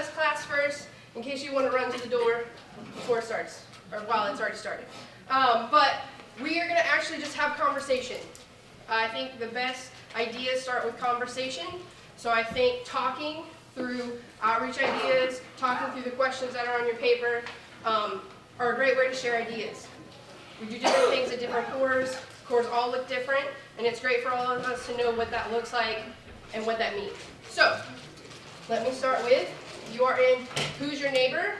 recess class first, in case you want to run to the door before it starts, or while it's already started. But we are going to actually just have conversation. I think the best ideas start with conversation. So I think talking through outreach ideas, talking through the questions that are on your paper, are a great way to share ideas. We do different things at different corps. Corps all look different, and it's great for all of us to know what that looks like and what that means. So, let me start with, you are in Who's Your Neighbor?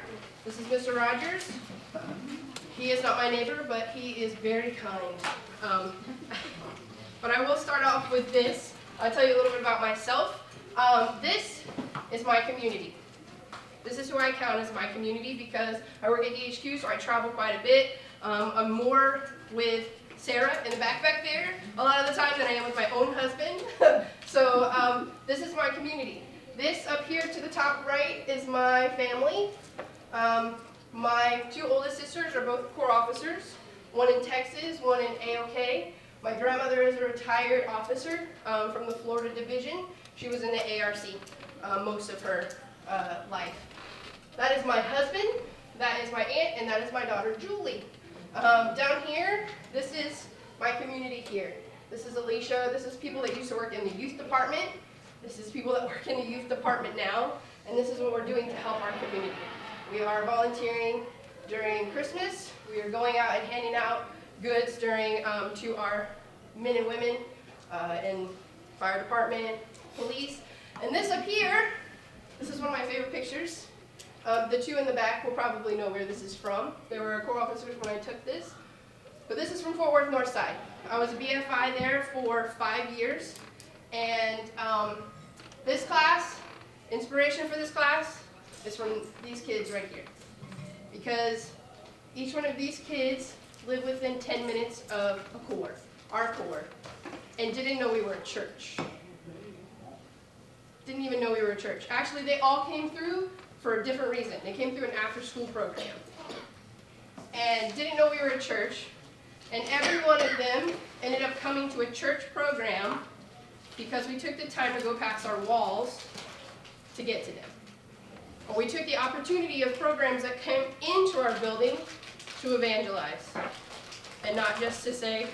This is Mr. Rogers. He is not my neighbor, but he is very kind. But I will start off with this. I'll tell you a little bit about myself. This is my community. This is who I count as my community because I work at DHQ, so I travel quite a bit. I'm more with Sarah in the back there a lot of the time than I am with my own husband. So this is my community. This up here to the top right is my family. My two oldest sisters are both Corps officers, one in Texas, one in AOK. My grandmother is a retired officer from the Florida Division. She was in the ARC most of her life. That is my husband, that is my aunt, and that is my daughter Julie. Down here, this is my community here. This is Alicia. This is people that used to work in the youth department. This is people that work in the youth department now. And this is what we're doing to help our community. We are volunteering during Christmas. We are going out and handing out goods during to our men and women in fire department, police. And this up here, this is one of my favorite pictures. The two in the back will probably know where this is from. They were Corps officers when I took this. But this is from Fort Worth Northside. I was a BFI there for 5 years. And this class, inspiration for this class, is from these kids right here. Because each one of these kids live within 10 minutes of a Corps, our Corps, and didn't know we were a church. Didn't even know we were a church. Actually, they all came through for a different reason. They came through an after-school program and didn't know we were a church, and every one of them ended up coming to a church program because we took the time to go past our walls to get to them. Or we took the opportunity of programs that came into our building to evangelize, and not just to say,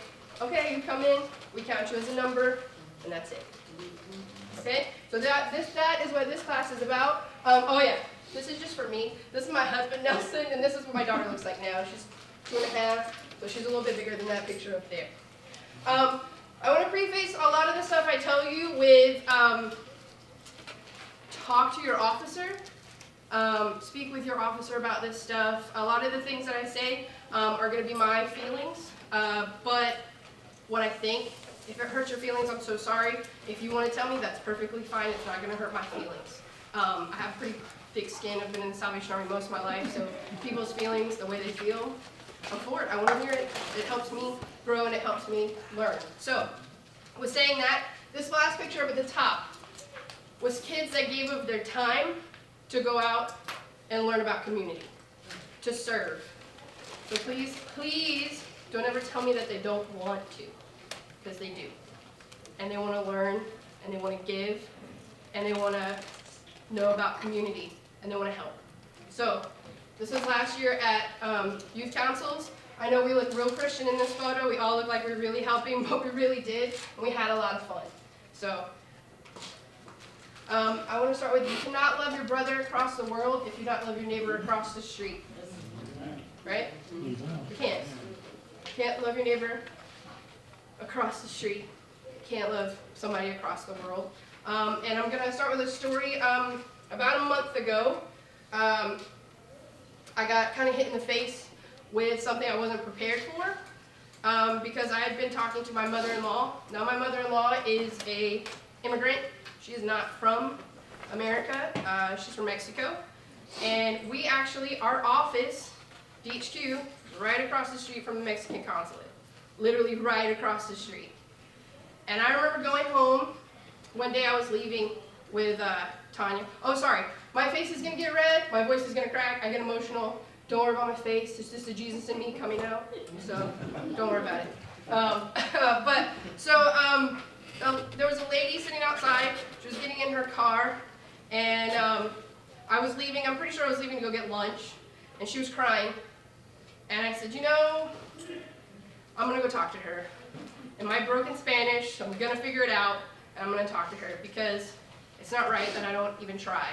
okay, you come in, we count you as a number, and that's it. Okay, so that is what this class is about. Oh yeah, this is just for me. This is my husband, Nelson, and this is what my daughter looks like now. She's 2.5, so she's a little bit bigger than that picture up there. I want to preface a lot of the stuff I tell you with talk to your officer. Speak with your officer about this stuff. A lot of the things that I say are going to be my feelings, but what I think. If it hurts your feelings, I'm so sorry. If you want to tell me, that's perfectly fine. It's not going to hurt my feelings. I have pretty thick skin. I've been in the Salvation Army most of my life, so people's feelings, the way they feel, I'm for it. I want to hear it. It helps me grow and it helps me learn. So, with saying that, this last picture up at the top was kids that gave of their time to go out and learn about community, to serve. So please, please don't ever tell me that they don't want to. Because they do. And they want to learn, and they want to give, and they want to know about community, and they want to help. So, this was last year at youth councils. I know we look real Christian in this photo. We all look like we're really helping, but we really did, and we had a lot of fun. So, I want to start with, you cannot love your brother across the world if you don't love your neighbor across the street. Right? You can't. You can't love your neighbor across the street. Can't love somebody across the world. And I'm going to start with a story. About a month ago, I got kind of hit in the face with something I wasn't prepared for because I had been talking to my mother-in-law. Now, my mother-in-law is an immigrant. She is not from America. She's from Mexico. And we actually, our office, DHQ, is right across the street from the Mexican consulate. Literally right across the street. And I remember going home, one day I was leaving with Tanya. Oh, sorry, my face is going to get red, my voice is going to crack, I get emotional. Don't worry about my face, it's just the Jesus in me coming out, so don't worry about it. There was a lady sitting outside, she was getting in her car, and I was leaving, I'm pretty sure I was leaving to go get lunch, and she was crying. And I said, you know, I'm going to go talk to her. In my broken Spanish, I'm going to figure it out, and I'm going to talk to her, because it's not right that I don't even try.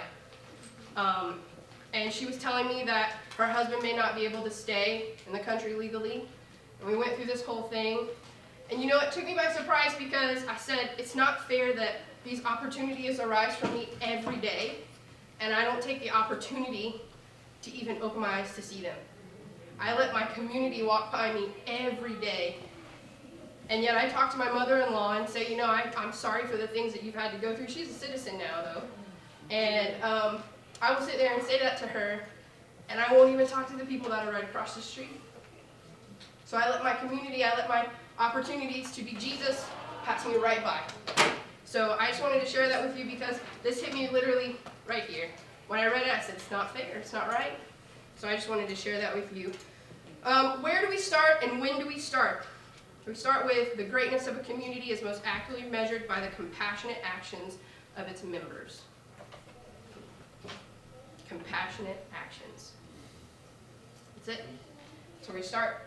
And she was telling me that her husband may not be able to stay in the country legally. And we went through this whole thing. And you know, it took me by surprise because I said, it's not fair that these opportunities arise for me every day, and I don't take the opportunity to even open my eyes to see them. I let my community walk by me every day. And yet I talk to my mother-in-law and say, you know, I'm sorry for the things that you've had to go through. She's a citizen now, though. And I will sit there and say that to her, and I won't even talk to the people that are right across the street. So I let my community, I let my opportunities to be Jesus pass me right by. So I just wanted to share that with you because this hit me literally right here. When I read it, I said, it's not fair, it's not right. So I just wanted to share that with you. Where do we start and when do we start? We start with the greatness of a community is most accurately measured by the compassionate actions of its members. Compassionate actions. That's it. That's where we start.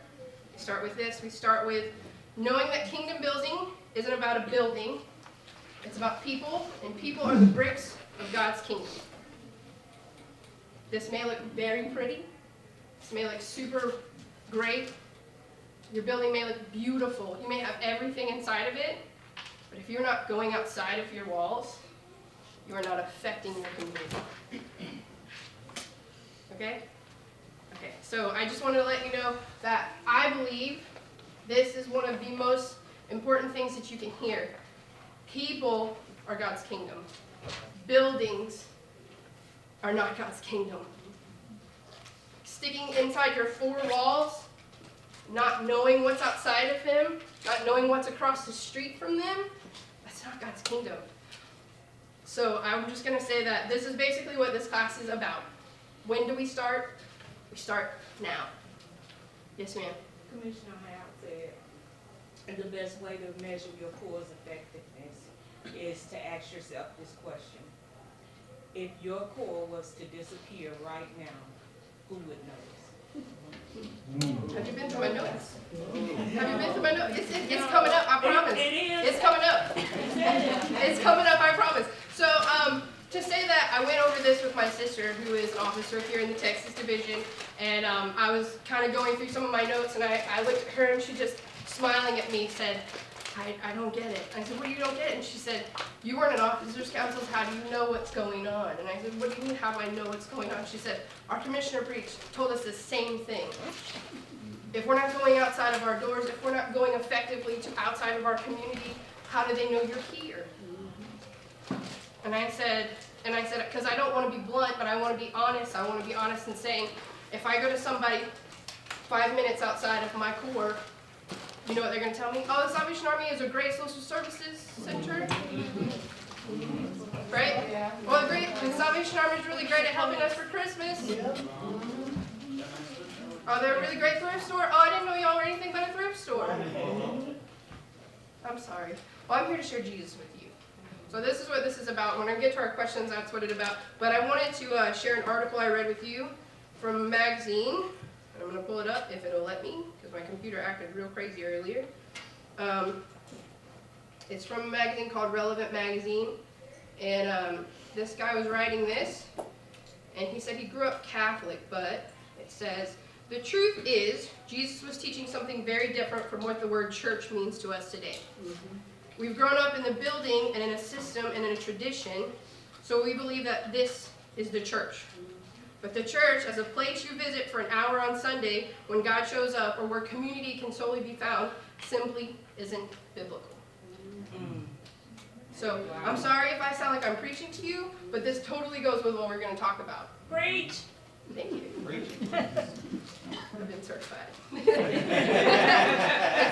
We start with this. We start with knowing that kingdom building isn't about a building. It's about people, and people are the bricks of God's kingdom. This may look very pretty. This may look super great. Your building may look beautiful. You may have everything inside of it, but if you're not going outside of your walls, you are not affecting your community. Okay? Okay, so I just wanted to let you know that I believe this is one of the most important things that you can hear. People are God's kingdom. Buildings are not God's kingdom. Sticking inside your four walls, not knowing what's outside of them, not knowing what's across the street from them, that's not God's kingdom. So I'm just going to say that this is basically what this class is about. When do we start? We start now. Yes, ma'am. Commissioner Howe said the best way to measure your core's effectiveness is to ask yourself this question. If your core was to disappear right now, who would notice? Have you been through my notes? Have you been through my notes? It's coming up, I promise. It is. It's coming up. It's coming up, I promise. So, to say that, I went over this with my sister, who is an officer here in the Texas Division, and I was kind of going through some of my notes, and I looked at her, and she just, smiling at me, said, I don't get it. I said, what do you don't get? And she said, you weren't in officers' councils, how do you know what's going on? And I said, what do you mean, how do I know what's going on? She said, our commissioner told us the same thing. If we're not going outside of our doors, if we're not going effectively to outside of our community, how do they know you're here? And I said, because I don't want to be blunt, but I want to be honest. I want to be honest in saying, if I go to somebody 5 minutes outside of my core, you know what they're going to tell me? Oh, the Salvation Army is a great social services center. Right? Yeah. Well, the Salvation Army is really great at helping us for Christmas. Oh, they're a really great thrift store. Oh, I didn't know y'all were anything but a thrift store. I'm sorry. Well, I'm here to share Jesus with you. So this is what this is about. When I get to our questions, that's what it's about. But I wanted to share an article I read with you from a magazine. I'm going to pull it up if it'll let me, because my computer acted real crazy earlier. It's from a magazine called Relevant Magazine. And this guy was writing this, and he said he grew up Catholic, but it says, the truth is, Jesus was teaching something very different from what the word church means to us today. We've grown up in the building and in a system and in a tradition, so we believe that this is the church. But the church, as a place you visit for an hour on Sunday when God shows up, or where community can solely be found, simply isn't biblical. So, I'm sorry if I sound like I'm preaching to you, but this totally goes with what we're going to talk about. Preach. Thank you. Preach. I've been certified. It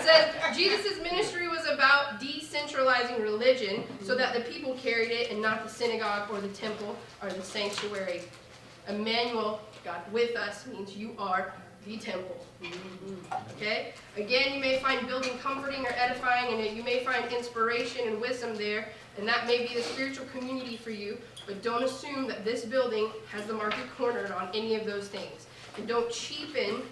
says, Jesus' ministry was about decentralizing religion so that the people carried it and not the synagogue or the temple or the sanctuary. Emmanuel, God with us, means you are the temple. Okay? Again, you may find building comforting or edifying, and you may find inspiration and wisdom there, and that may be the spiritual community for you. But don't assume that this building has the market cornered on any of those things. And don't cheapen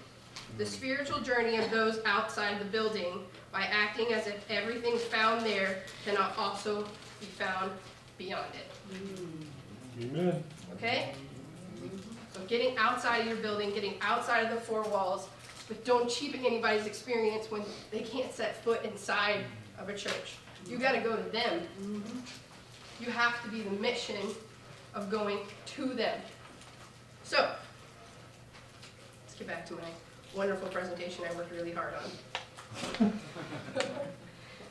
the spiritual journey of those outside the building by acting as if everything found there cannot also be found beyond it. Amen. Okay? So getting outside of your building, getting outside of the four walls, but don't cheapen anybody's experience when they can't set foot inside of a church. You got to go to them. You have to be the mission of going to them. So, let's get back to my wonderful presentation I worked really hard on.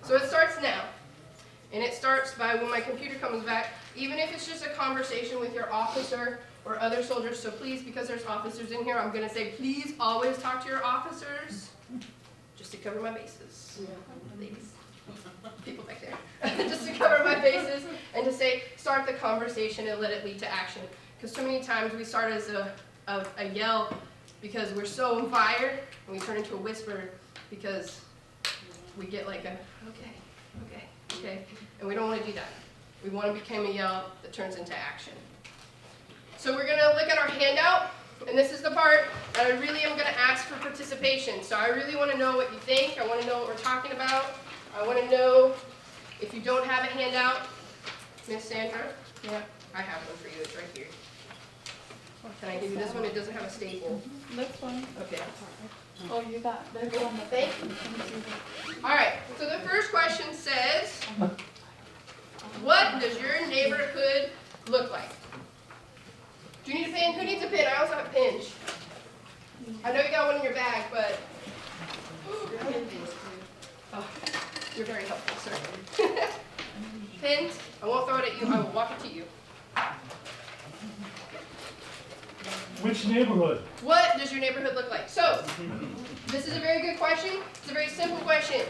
So it starts now. And it starts by when my computer comes back, even if it's just a conversation with your officer or other soldiers. So please, because there's officers in here, I'm going to say, please always talk to your officers, just to cover my bases. Ladies, people back there. Just to cover my bases and to say, start the conversation and let it lead to action. Because so many times we start as a yell because we're so on fire, and we turn into a whisper because we get like a, okay, and we don't want to do that. We want to become a yell that turns into action. So we're going to look at our handout, and this is the part that I really am going to ask for participation. So I really want to know what you think. I want to know what we're talking about. I want to know if you don't have a handout. Miss Sandra? Yeah, I have one for you. It's right here. Can I give you this one? It doesn't have a staple. This one. Okay. Oh, you got, there's one that. Thank you. All right, so the first question says, what does your neighborhood look like? Do you need a pen? Who needs a pen? I also have pins. I know you got one in your bag, but oh, you're very helpful, sir. Pins, I won't throw it at you, I will walk it to you. Which neighborhood? What does your neighborhood look like? So, this is a very good question. It's a very simple question.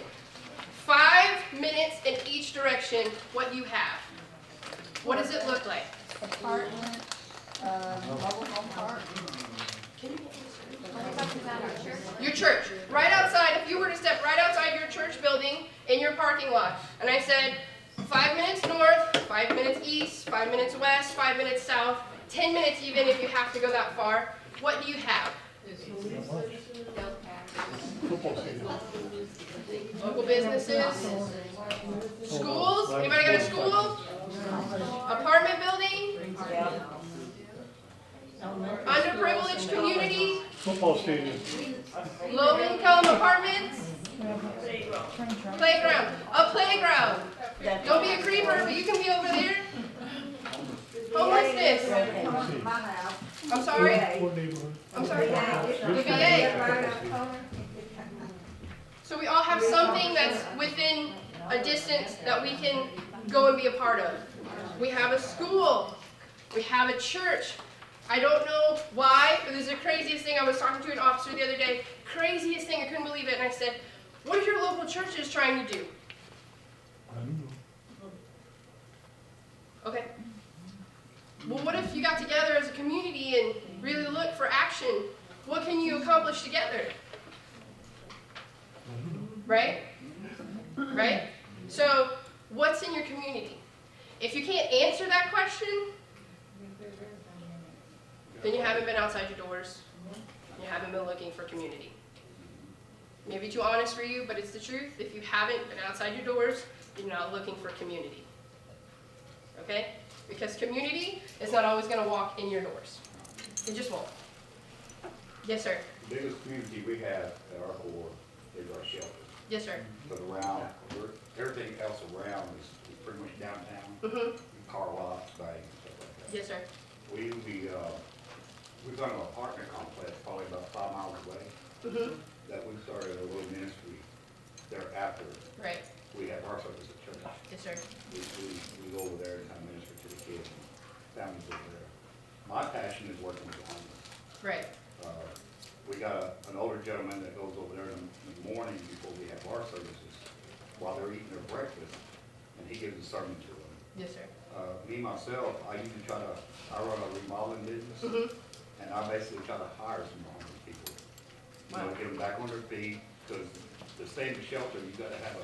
5 minutes in each direction, what do you have? What does it look like? Apartment, mobile home park. Your church. Right outside, if you were to step right outside your church building in your parking lot, and I said 5 minutes north, 5 minutes east, 5 minutes west, 5 minutes south, 10 minutes even if you have to go that far, what do you have? Local businesses, schools, anybody got a school? Apartment building? Underprivileged community? Football stadium. Low-income apartments? Playground. A playground. Don't be a creeper, but you can be over there. Homelessness. I'm sorry? What neighborhood? I'm sorry. The VA. So we all have something that's within a distance that we can go and be a part of. We have a school. We have a church. I don't know why, but this is the craziest thing. I was talking to an officer the other day. Craziest thing, I couldn't believe it. And I said, what are your local churches trying to do? I don't know. Okay. Well, what if you got together as a community and really looked for action? What can you accomplish together? Right? Right? So, what's in your community? If you can't answer that question, then you haven't been outside your doors. You haven't been looking for community. Maybe too honest for you, but it's the truth. If you haven't been outside your doors, you're not looking for community. Okay? Because community is not always going to walk in your doors. It just won't. Yes, sir. The biggest community we have at our core is our shelter. Yes, sir. But everything else around is pretty much downtown. Mm-hmm. Car lots, banks, stuff like that. Yes, sir. We've got an apartment complex probably about 5 miles away Mm-hmm. that we started a little ministry thereafter. Right. We have our service at church. Yes, sir. We go over there and kind of minister to the kids and families over there. My passion is working with the homeless. Right. We got an older gentleman that goes over there in the morning before we have our services, while they're eating their breakfast, and he gives a sermon to them. Yes, sir. Me, myself, I usually I run a remodeling business, Mm-hmm. and I basically try to hire some homeless people. You know, get them back on their feet, because to stay in the shelter, you've got to have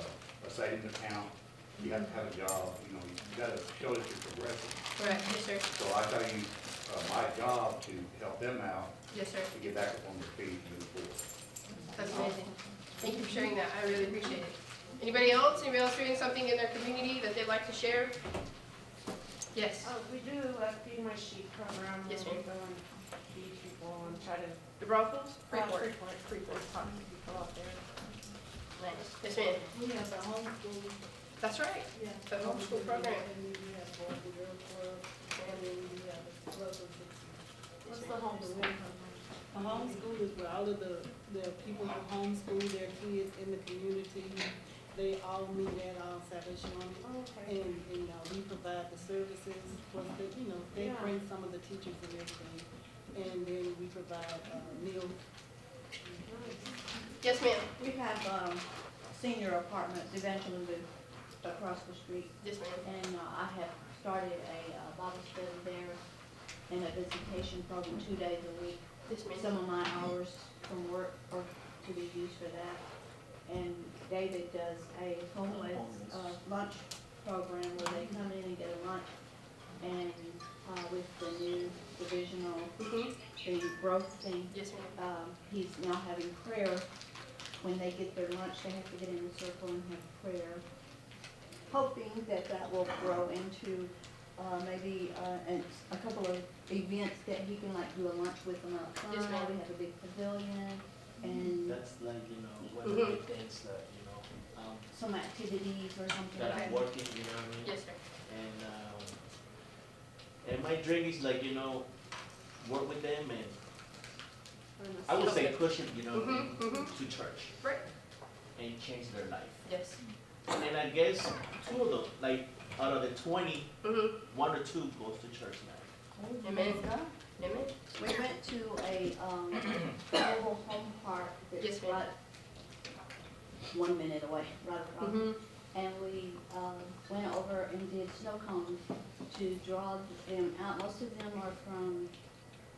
a savings account, you have to have a job, you know, you gotta show that you're progressing. Right, yes, sir. So I try to use, my job to help them out, Yes, sir. to get back up on their feet and move forward. That's amazing. Thank you for sharing that. I really appreciate it. Anybody else? Anybody else doing something in their community that they'd like to share? Yes. We do a feed my sheep program. Yes, where ma'am. we go and feed people and try to. The Broncos? Freeport. Freeport, talk to people out there. Nice. Yes, ma'am. We have the homeschool, That's right. yeah. The homeschool program. And then we have Boys and Girls Club, and then we have the Brothers. What's the homeschool? A homeschool is where all of the people who homeschool their kids in the community, they all meet at Salvation Army. Okay. And we provide the services for the, they Yeah. bring some of the teachers and everything. And then we provide meals. Yes, ma'am. We have senior apartments, Evangeline Booth, across the street. Yes, ma'am. And I have started a Bible study there and a visitation program 2 days a week. Yes, ma'am. Some of my hours from work are to be used for that. And David does a homeless lunch program where they come in and get a lunch. And with the new divisional, Mm-hmm. the growth thing, Yes, ma'am. he's now having prayer. When they get their lunch, they have to get in a circle and have prayer, hoping that that will grow into maybe a couple of events that he can like do a lunch with them outside. Yes, ma'am. We have a big pavilion and That's like, one Mhm. of the things that, some activities or something that like I'm that. working, you know what I mean? Yes, sir. And my dream is like, work with them and I would say push them, Mhm, mhm. to church Right. and change their life. Yes. And I guess two of them, like out of the 20, Mm-hmm. 1 or 2 goes to church now. Amen. Amen. We went to a mobile home park Yes, that's ma'am. right 1 minute away, right across. Mm-hmm. And we went over and did snow cones to draw them out. Most of them are from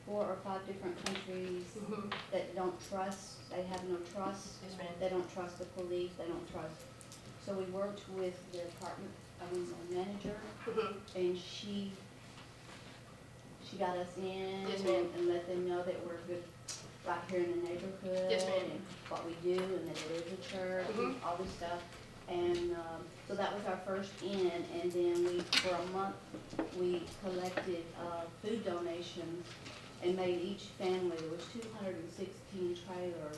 4 or 5 different countries Mm-hmm. that don't trust, they have no trust. Yes, ma'am. They don't trust the police, they don't trust. So we worked with the department, the manager, Mm-hmm. and she got us in Yes, ma'am. and let them know that we're good right here in the neighborhood. Yes, ma'am. And what we do, and that it is a church, and Mhm. all this stuff. And so that was our first in, and then we, for a month, we collected food donations and made each family, there was 216 trailers.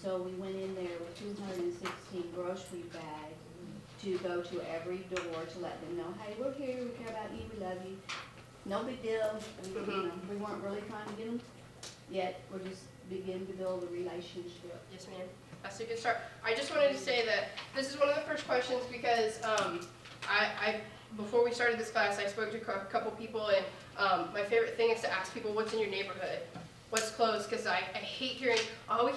So we went in there with 216 grocery bags to go to every door to let them know, hey, we're here, we care about you, we love you. No big deal. We weren't really trying to get them, yet we're just beginning to build a relationship. Yes, ma'am. That's a good start. I just wanted to say that this is one of the first questions because I before we started this class, I spoke to a couple people, and my favorite thing is to ask people, what's in your neighborhood? What's close? Because I hate hearing, oh, we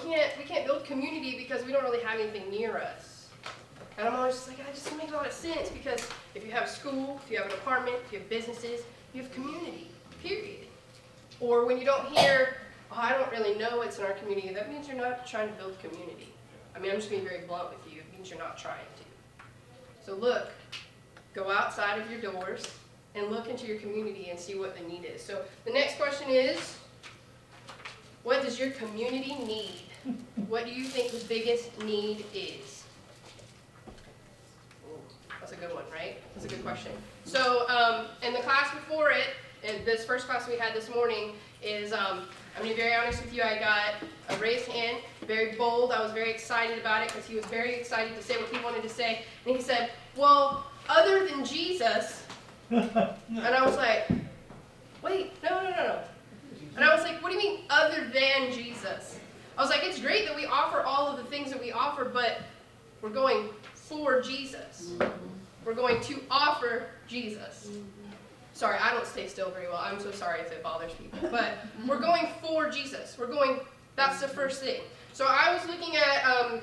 can't build community because we don't really have anything near us. And I'm always just like, that just doesn't make a lot of sense, because if you have a school, if you have an apartment, if you have businesses, you have community, period. Or when you don't hear, oh, I don't really know what's in our community, that means you're not trying to build community. I mean, I'm just being very blunt with you. It means you're not trying to. So look, go outside of your doors and look into your community and see what the need is. So the next question is, what does your community need? What do you think the biggest need is? Ooh, that's a good one, right? That's a good question. So in the class before it, in this first class we had this morning, is I'm going to be very honest with you, I got a raised hand, very bold. I was very excited about it because he was very excited to say what he wanted to say. And he said, well, other than Jesus. And I was like, wait, no. And I was like, what do you mean other than Jesus? I was like, it's great that we offer all of the things that we offer, but we're going for Jesus. We're going to offer Jesus. Sorry, I don't stay still very well. I'm so sorry if it bothers people. But we're going for Jesus. That's the first thing. So I was looking at,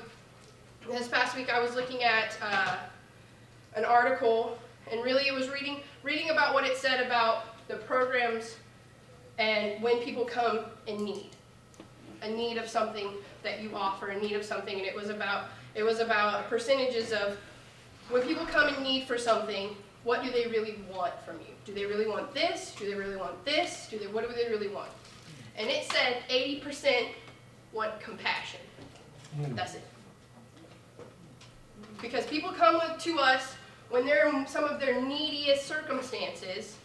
this past week I was looking at an article, and really it was reading about what it said about the programs and when people come in need. A need of something that you offer, a need of something, and it was about percentages of when people come in need for something, what do they really want from you? Do they really want this? Do they really want this? What do they really want? And it said 80% want compassion. That's it. Because people come to us when they're in some of their neediest circumstances,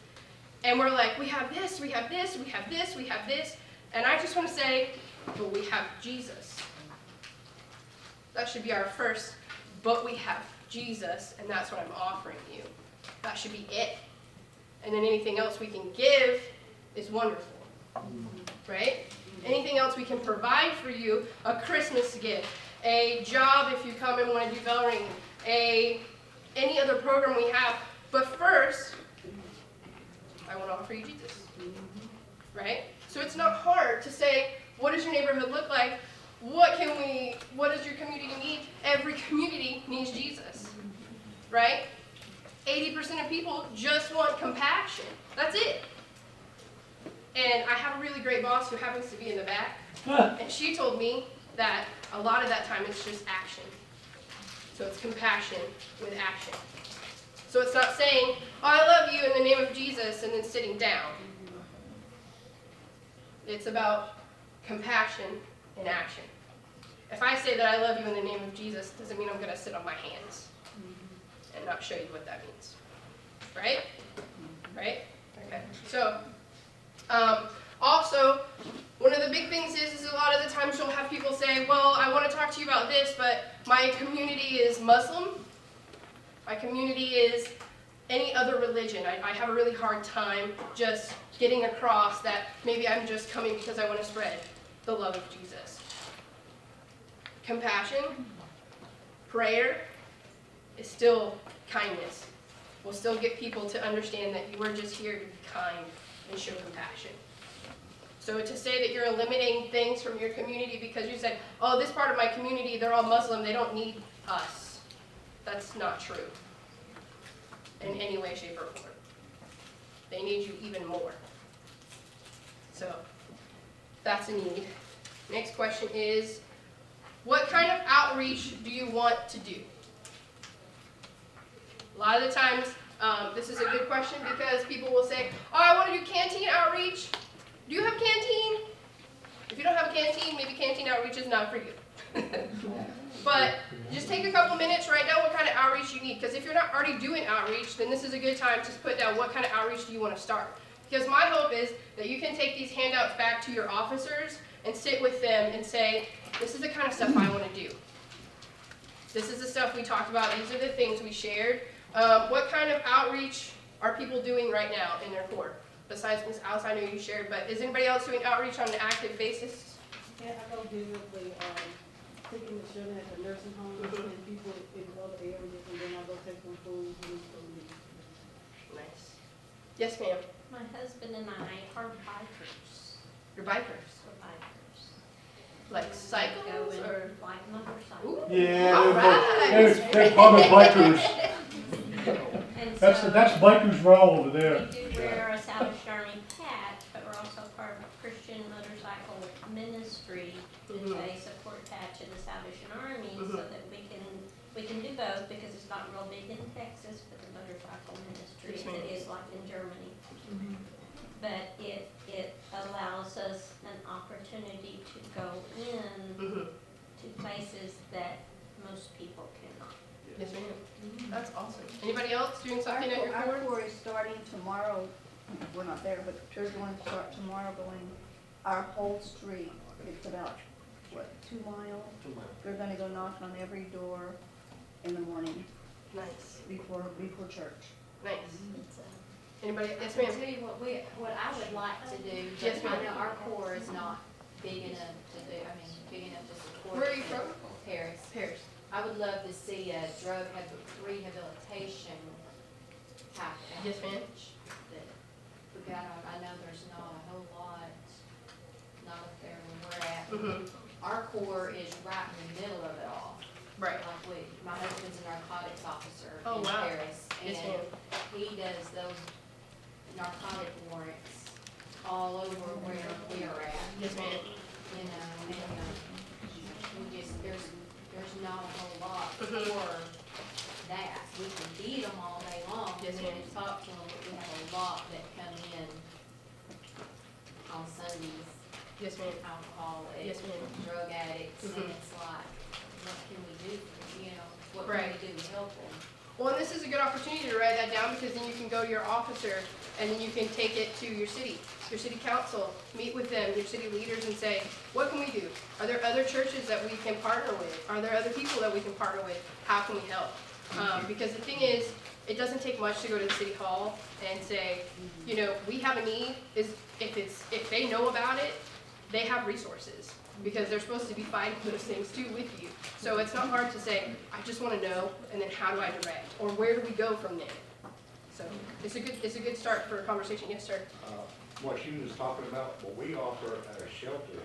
and we're like, we have this, we have this, we have this, we have this. And I just want to say, but we have Jesus. That should be our first, but we have Jesus, and that's what I'm offering you. That should be it. And then anything else we can give is wonderful. Right? Anything else we can provide for you, a Christmas gift, a job if you come and want to do veloring, any other program we have. But first, I want to offer you Jesus. Right? So it's not hard to say, what does your neighborhood look like? What does your community need? Every community needs Jesus. Right? 80% of people just want compassion. That's it. And I have a really great boss who happens to be in the back. And she told me that a lot of that time it's just action. So it's compassion with action. So it's not saying, oh, I love you in the name of Jesus, and then sitting down. It's about compassion in action. If I say that I love you in the name of Jesus, doesn't mean I'm going to sit on my hands and not show you what that means. Right? Right? Okay. So, also, one of the big things is a lot of the times you'll have people say, well, I want to talk to you about this, but my community is Muslim. My community is any other religion. I have a really hard time just getting across that maybe I'm just coming because I want to spread the love of Jesus. Compassion, prayer is still kindness. We'll still get people to understand that you are just here to be kind and show compassion. So to say that you're eliminating things from your community because you said, oh, this part of my community, they're all Muslim, they don't need us. That's not true in any way, shape, or form. They need you even more. So that's a need. Next question is, what kind of outreach do you want to do? A lot of the times, this is a good question because people will say, oh, I want to do canteen outreach. Do you have canteen? If you don't have a canteen, maybe canteen outreach is not for you. But just take a couple minutes, write down what kind of outreach you need. Because if you're not already doing outreach, then this is a good time to put down what kind of outreach do you want to start. Because my hope is that you can take these handouts back to your officers and sit with them and say, this is the kind of stuff I want to do. This is the stuff we talked about. These are the things we shared. What kind of outreach are people doing right now in their court? Besides Ms. Alice, I know you shared, but is anybody else doing outreach on an active basis? Yeah, I go visit the, taking the children at the nursing home and people in other areas, and then I go take them food and food. Nice. Yes, ma'am. My husband and I are bikers. You're bikers. We're bikers. Like cycles Go in or? like motorcycles. Ooh. Yeah, All right. they're probably bikers. And That's bikers row over there. we do wear a Salvation Army patch, but we're also part of a Christian motorcycle ministry. And they support patch in the Salvation Army so that we can do both because it's not real big in Texas for the motorcycle ministry. Yes, ma'am. It is like in Germany. But it allows us an opportunity to go in to places that most people cannot. Yes, ma'am. That's awesome. Anybody else doing something at your Our court? corps is starting tomorrow, we're not there, but they're going to start tomorrow going our whole street. It's about, 2 miles? 2 miles. They're gonna go knock on every door in the morning Nice. before church. Nice. Anybody? Yes, I'll ma'am. tell you what I would like to do, Yes, but ma'am. I know our corps is not big enough to do, big enough to support. Where are you from? Paris. Paris. I would love to see a drug rehabilitation type Yes, ma'am. outreach that we got on. I know there's not a whole lot, not up there where we're at. Our corps is right in the middle of it all. Right. Like my husband's a narcotics officer Oh, in wow. Paris, Yes, and ma'am. he does those narcotic warrants all over where we're at. Yes, ma'am. You know, and we just, there's not a whole lot for that. We Yes, And ma'am. then talk to them, but we have a lot that come in on Sundays, Yes, ma'am. alcoholics, Yes, ma'am. drug addicts, and Mhm. it's like, what can we do, you know, what Right. can we do to help them? Well, and this is a good opportunity to write that down, because then you can go to your officer and then you can take it to your city council, meet with them, your city leaders, and say, what can we do? Are there other churches that we can partner with? Are there other people that we can partner with? How can we help? Because the thing is, it doesn't take much to go to the city hall and say, you know, we have a need. If they know about it, they have resources, because they're supposed to be fighting those things too with you. So it's not hard to say, I just want to know, and then how do I direct, or where do we go from there? So it's a good start for a conversation. Yes, sir. What she was talking about, what we offer at our shelter,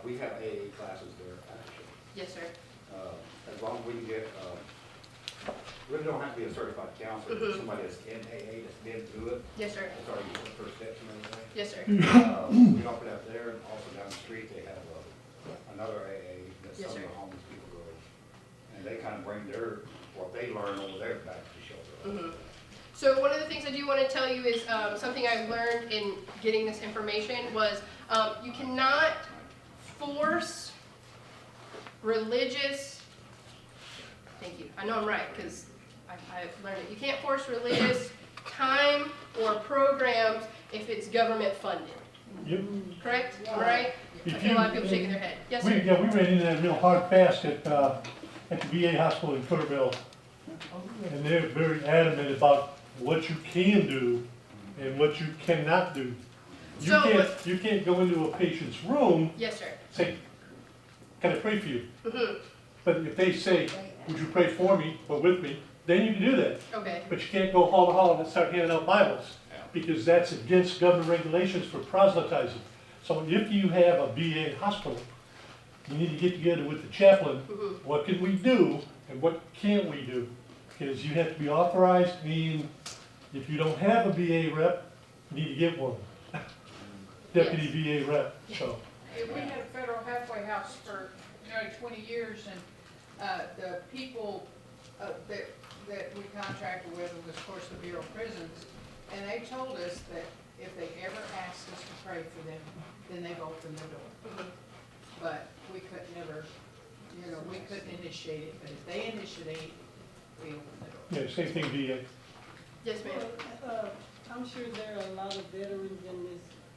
we have AA classes there at the shelter. Yes, sir. As long as we can get, really don't have to be a certified counselor, Mhm. somebody that's in AA that's been through it, Yes, sir. that's already the first steps and everything. Yes, sir. We offer that there, and also down the street, they have another AA that Yes, some of sir. the homeless people go, and they kind of bring what they learn over there back to the shelter. Mhm. So one of the things I do want to tell you is something I've learned in getting this information was you cannot force religious, thank you, I know I'm right because I've learned it. You can't force religious time or programs if it's government funded, Yep. correct? Am I right? I If feel a lot of you- people shaking their head. Yes, We, sir. yeah, we ran into that real hard fast at the VA hospital in Kerrville. And they're very adamant about what you can do and what you cannot do. You can't go into a patient's room, Yes, sir. say, can I pray for you? Mhm. But if they say, would you pray for me or with me, then you can do that. Okay. But you can't go hall to hall and start handing out Bibles, because that's against government regulations for proselytizing. So if you have a VA hospital, you need to get together with the chaplain. Mhm. What can we do and what can't we do? Because you have to be authorized, and if you don't have a VA rep, you need to get one. Deputy VA rep, so. Yeah, we had a federal halfway house for nearly 20 years, and the people that we contracted with was, of course, the Bureau of Prisons, and they told us that if they ever asked us to pray for them, then they've opened the door. But we could never, we couldn't initiate it, but if they initiate, we open the door. Yeah, same thing, VA. Yes, ma'am. I'm sure there are a lot of veterans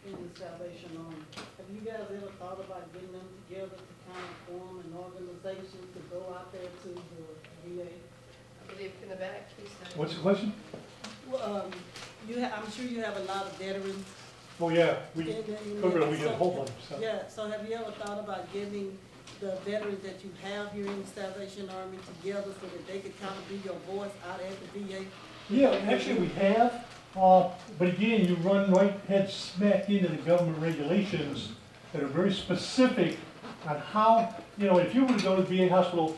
in the Salvation Army. Have you guys ever thought about getting them together to kind of form an organization to go out there to the VA? I believe in the back, please. What's the question? Well, I'm sure you have a lot of veterans. Oh, yeah, we Yeah, we get a whole bunch, so. Yeah, so have you ever thought about getting the veterans that you have here in the Salvation Army together so that they could kind of be your voice out at the VA? Yeah, actually we have, but again, you run right head smack into the government regulations that are very specific on how, if you were to go to the VA hospital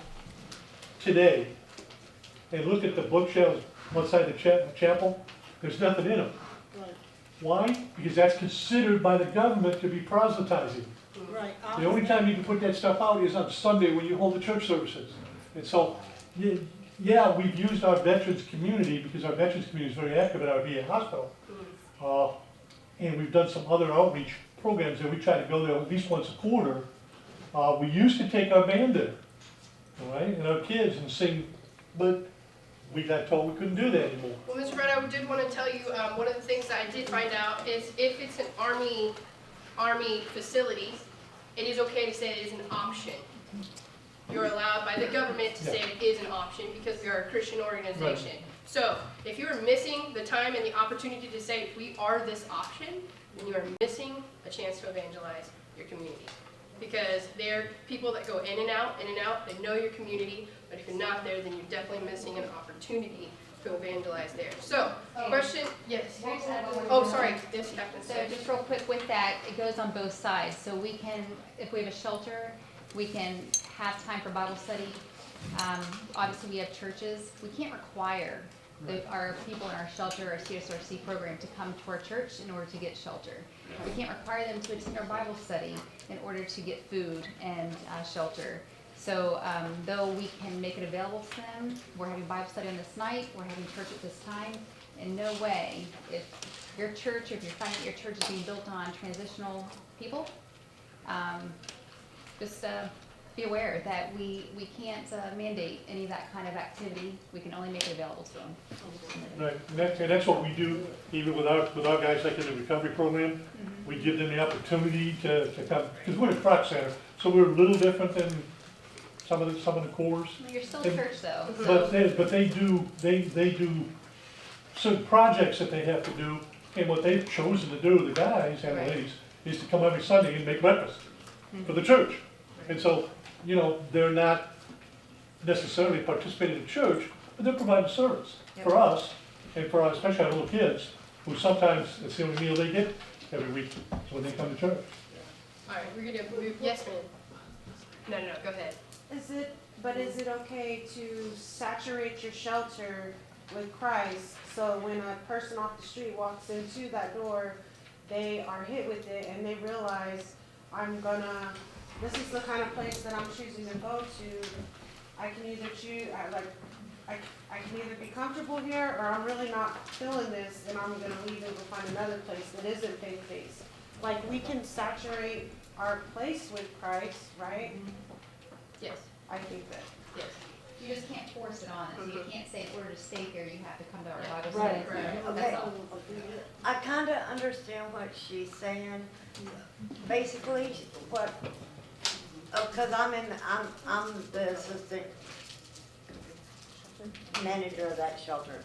today and look at the bookshelves outside the chapel, there's nothing in them. Right, Why? Because that's considered by the government to be proselytizing. right. The only time you can put that stuff out is on Sunday when you hold the church services. And so, yeah, we've used our veterans community, because our veterans community is very active at our VA hospital. And we've done some other outreach programs, and we try to go there at least once a quarter. We used to take our band there, all right, and our kids and sing, but we got told we couldn't do that anymore. Well, Mr. Brett, I did want to tell you, one of the things that I did find out is if it's an Army facility, it is okay to say it is an option. You're allowed by the government to say it is an option because we are a Christian organization. So if you're missing the time and the opportunity to say we are this option, then you are missing a chance to evangelize your community. Because they're people that go in and out, they know your community, but if you're not there, then you're definitely missing an opportunity to evangelize there. So, question, yes. Oh, sorry, yes, Captain. So just real quick with that, it goes on both sides. So we can, if we have a shelter, we can have time for Bible study. Obviously, we have churches. We can't require our people in our shelter or CSRC program to come to our church in order to get shelter. We can't require them to attend our Bible study in order to get food and shelter. So, though we can make it available to them, we're having Bible study on this night, we're having church at this time, in no way, if your church, if you're finding that your church is being built on transitional people, just be aware that we can't mandate any of that kind of activity. We can only make it available to them. Right, and that's what we do, even with our guys like in the recovery program. We give them the opportunity to come, because we're a Croc Center, so we're a little different than some of the cores. Well, you're still a church though. But they do certain projects that they have to do, and what they've chosen to do, the guys and the Right. ladies, is to come every Sunday and make breakfast for the church. And so, you know, they're not necessarily participating in church, but they're providing service for us, and for our, especially our little kids, who sometimes it's the only meal they get every week when they come to church. All right, we're gonna move, yes, ma'am. No, go ahead. Is it okay to saturate your shelter with Christ, so when a person off the street walks into that door, they are hit with it and they realize, this is the kind of place that I'm choosing to go to. I can either I can either be comfortable here, or I'm really not feeling this, and I'm gonna leave and go find another place that isn't faith-based. Like, we can saturate our place with Christ, right? Yes, I think that. yes. You just can't force it on us. You can't say in order to stay here, you have to come to our Bible Right, study. right. That's all. I kind of understand what she's saying. Basically, because I'm the assistant manager of that shelter.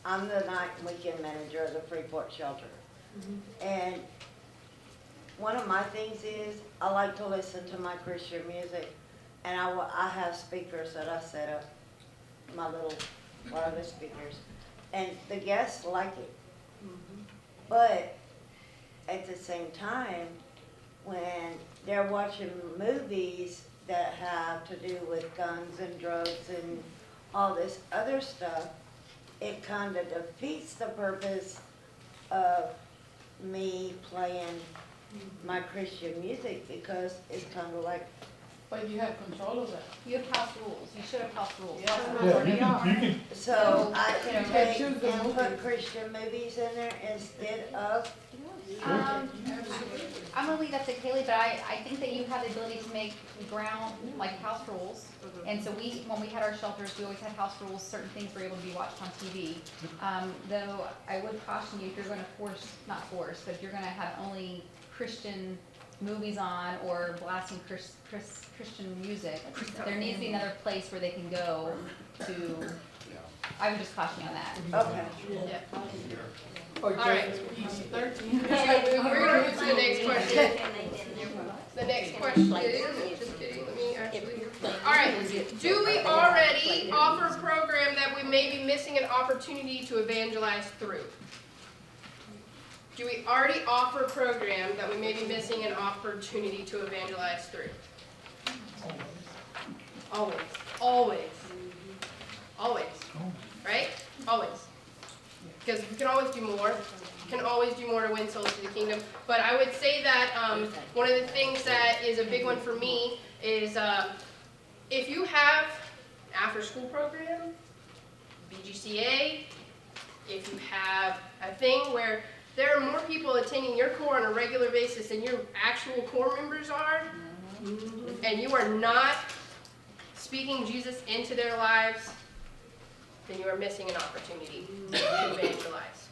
I'm the night and weekend manager of the Freeport shelter. And one of my things is, I like to listen to my Christian music. And I have speakers that I set up, my little wireless speakers. And the guests like it. But at the same time, when they're watching movies that have to do with guns and drugs and all this other stuff, it kind of defeats the purpose of me playing my Christian music, because it's kind of like, But you have control of that. You have house rules. You should have house rules. Yeah, you can, so I can You take choose the and movie. put Christian movies in there instead of, I'm gonna leave that to Kahley, but I think that you have the ability to make ground, like house rules. And so when we had our shelters, we always had house rules, certain things were able to be watched on TV. Though I would caution you, if you're gonna not force, but if you're gonna have only Christian movies on or blasting Christian music, there needs to be another place where they can go to, I would just caution you on that. okay. Yeah. Or All right. PG-13. We're gonna move to the next question. And they did their work. The next question is, just kidding, let me actually, all right. Do we already offer a program that we may be missing an opportunity to evangelize through? Do we already offer a program that we may be missing an opportunity to evangelize through? Always, always, always, right? Always. Because we can always do more. Can always do more to win souls to the kingdom. But I would say that one of the things that is a big one for me is if you have an after-school program, BGCA, if you have a thing where there are more people attending your core on a regular basis than your actual core members are, and you are not speaking Jesus into their lives, then you are missing an opportunity to evangelize.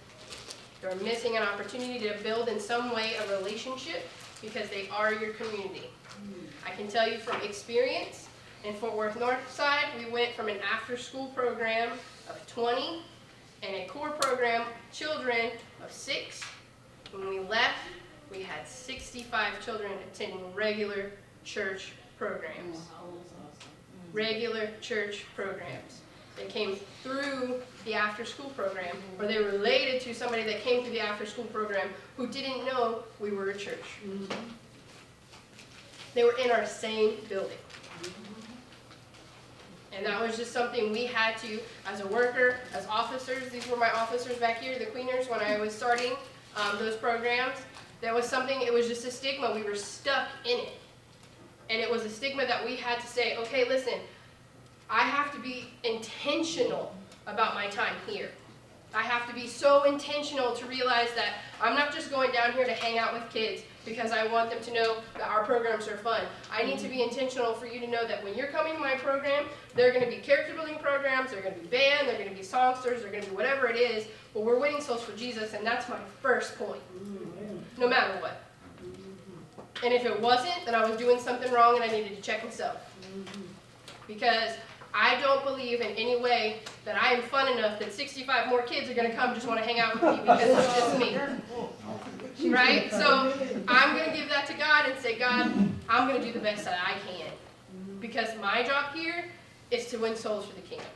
You are missing an opportunity to build in some way a relationship because they are your community. I can tell you from experience, in Fort Worth Northside, we went from an after-school program of 20 and a core program, children of 6. When we left, we had 65 children attending regular church programs. Regular church programs. They came through the after-school program, or they were related to somebody that came through the after-school program who didn't know we were a church. They were in our same building. And that was just something we had to, as a worker, as officers, these were my officers back here, the cleaners, when I was starting those programs. That was something, it was just a stigma. We were stuck in it. And it was a stigma that we had to say, okay, listen, I have to be intentional about my time here. I have to be so intentional to realize that I'm not just going down here to hang out with kids because I want them to know that our programs are fun. I need to be intentional for you to know that when you're coming to my program, there are going to be character building programs, there are going to be band, there are going to be songsters, there are going to be whatever it is, but we're winning souls for Jesus, and that's my first point, no matter what. And if it wasn't, then I was doing something wrong and I needed to check myself. Because I don't believe in any way that I am fun enough that 65 more kids are going to come just want to hang out with me because it's just me. Right? So I'm going to give that to God and say, God, I'm going to do the best that I can. Because my job here is to win souls for the kingdom.